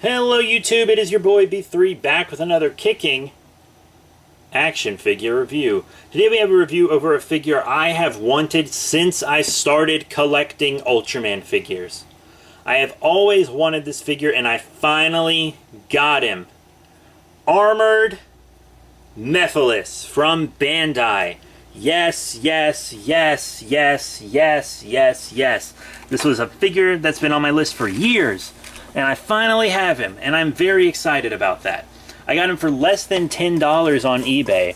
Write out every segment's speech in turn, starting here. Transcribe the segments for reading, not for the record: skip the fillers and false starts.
Hello YouTube, it is your boy B3 back with another kicking action figure review. Today we have a review over a figure I have wanted since I started collecting Ultraman figures. I have always wanted this figure and I finally got him. Armored Mephilas from Bandai. Yes, yes, yes, yes, yes, yes, yes. This was a figure that's been on my list for years. And I finally have him, and I'm very excited about that. I got him for less than $10 on eBay.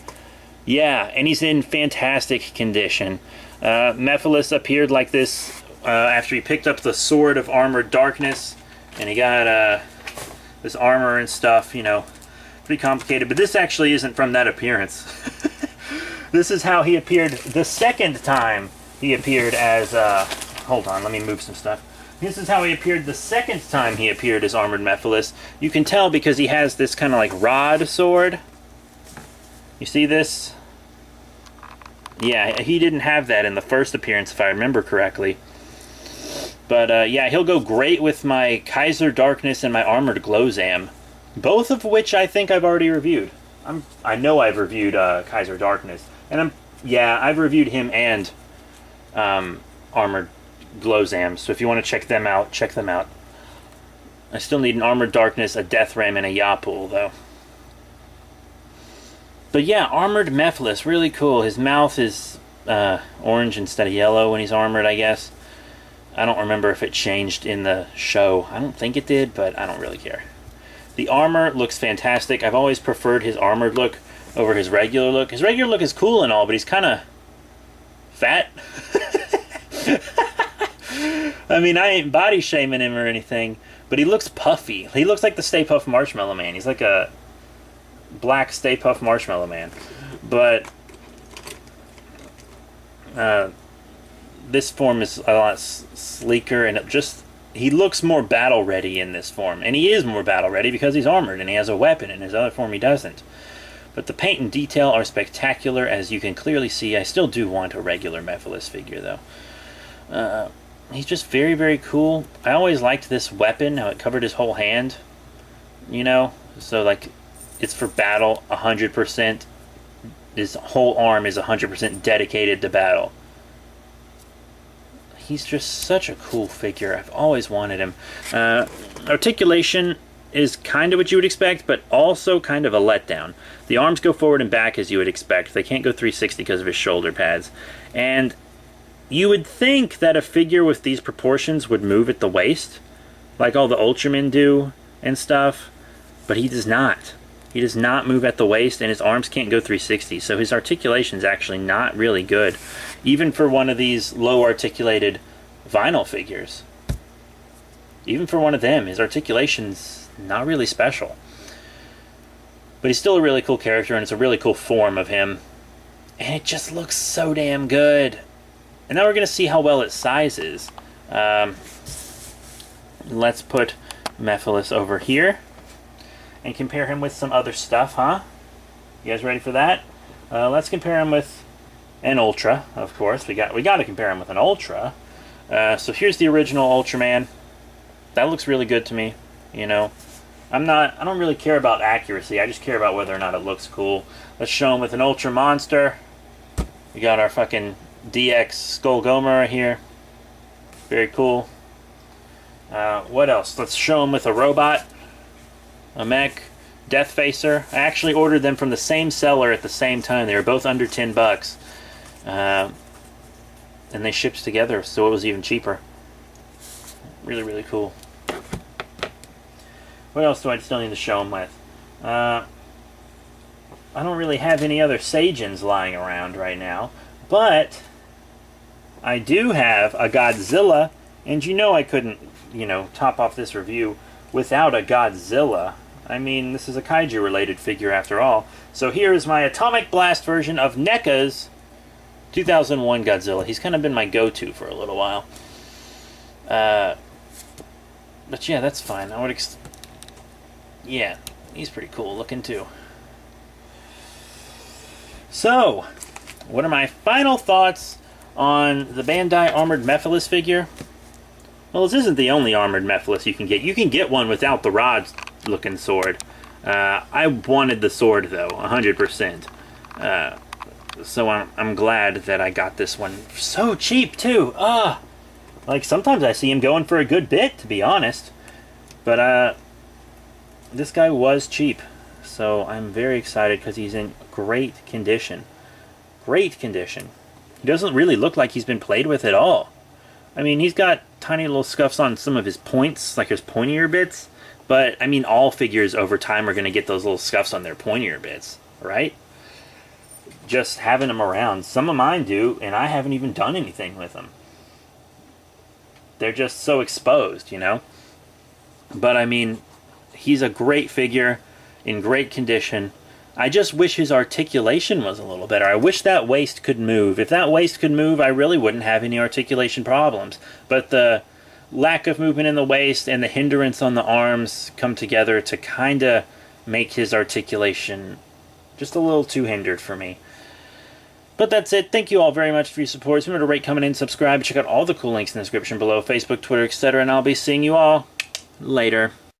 Yeah, and he's in fantastic condition. Mephilas appeared like this after he picked up the Sword of Armored Darkness, and he got this armor and stuff, you know, pretty complicated. But this actually isn't from that appearance. This is how he appeared the second time he appeared as, hold on, let me move some stuff. This is how he appeared the second time he appeared as Armored Mephilas. You can tell because he has this kind of like rod sword. You see this? Yeah, he didn't have that in the first appearance if I remember correctly. But yeah, he'll go great with my Kaiser Darkness and my Armored Glowzam. Both of which I think I've already reviewed. I know I've reviewed Kaiser Darkness. And I've reviewed him and Armored Glowzam, so if you want to check them out, check them out. I still need an Armored Darkness, a Death Ram, and a Yapul, though. But yeah, Armored Mephilas, really cool. His mouth is orange instead of yellow when he's armored, I guess. I don't remember if it changed in the show. I don't think it did, but I don't really care. The armor looks fantastic. I've always preferred his armored look over his regular look. His regular look is cool and all, but he's kind of fat. I mean, I ain't body shaming him or anything, but he looks puffy. He looks like the Stay Puft Marshmallow Man. He's like a black Stay Puft Marshmallow Man. But this form is a lot sleeker, and he looks more battle ready in this form. And he is more battle ready because he's armored and he has a weapon. In his other form, he doesn't. But the paint and detail are spectacular, as you can clearly see. I still do want a regular Mephilas figure, though. He's just very, very cool. I always liked this weapon, how it covered his whole hand. You know? So, like, it's for battle 100%. His whole arm is 100% dedicated to battle. He's just such a cool figure. I've always wanted him. Articulation is kind of what you would expect, but also kind of a letdown. The arms go forward and back as you would expect. They can't go 360 because of his shoulder pads. And you would think that a figure with these proportions would move at the waist, like all the Ultramen do and stuff, but he does not. He does not move at the waist, and his arms can't go 360, so his articulation is actually not really good, even for one of these low-articulated vinyl figures. Even for one of them, his articulation's not really special. But he's still a really cool character, and it's a really cool form of him, and it just looks so damn good. And now we're going to see how well it sizes. Let's put Mephilas over here and compare him with some other stuff, huh? You guys ready for that? Let's compare him with an Ultra, of course. We got to compare him with an Ultra. So here's the original Ultraman. That looks really good to me, you know. I don't really care about accuracy. I just care about whether or not it looks cool. Let's show him with an Ultra Monster. We got our fucking DX Skull Gomar right here. Very cool. What else? Let's show him with a robot. A mech. Death Facer. I actually ordered them from the same seller at the same time. They were both under $10. And they shipped together, so it was even cheaper. Really, really cool. What else do I still need to show him with? I don't really have any other Saiyans lying around right now. But I do have a Godzilla, and you know I couldn't, top off this review without a Godzilla. I mean, this is a kaiju-related figure after all. So here is my Atomic Blast version of NECA's 2001 Godzilla. He's kind of been my go-to for a little while. But yeah, that's fine. Yeah, he's pretty cool looking too. So, what are my final thoughts on the Bandai Armored Mephilas figure? Well, this isn't the only armored Mephilas you can get. You can get one without the rod-looking sword. I wanted the sword, though, 100%. So I'm glad that I got this one so cheap, too. Like, sometimes I see him going for a good bit, to be honest. But, this guy was cheap. So I'm very excited because he's in great condition. Great condition. He doesn't really look like he's been played with at all. I mean, he's got tiny little scuffs on some of his points, like his pointier bits. But, I mean, all figures over time are going to get those little scuffs on their pointier bits, right? Just having them around. Some of mine do, and I haven't even done anything with them. They're just so exposed, you know? But, I mean, he's a great figure, in great condition. I just wish his articulation was a little better. I wish that waist could move. If that waist could move, I really wouldn't have any articulation problems. But the lack of movement in the waist and the hindrance on the arms come together to kind of make his articulation just a little too hindered for me. But that's it. Thank you all very much for your support. Remember to rate, comment, and subscribe. Check out all the cool links in the description below. Facebook, Twitter, etc. And I'll be seeing you all later.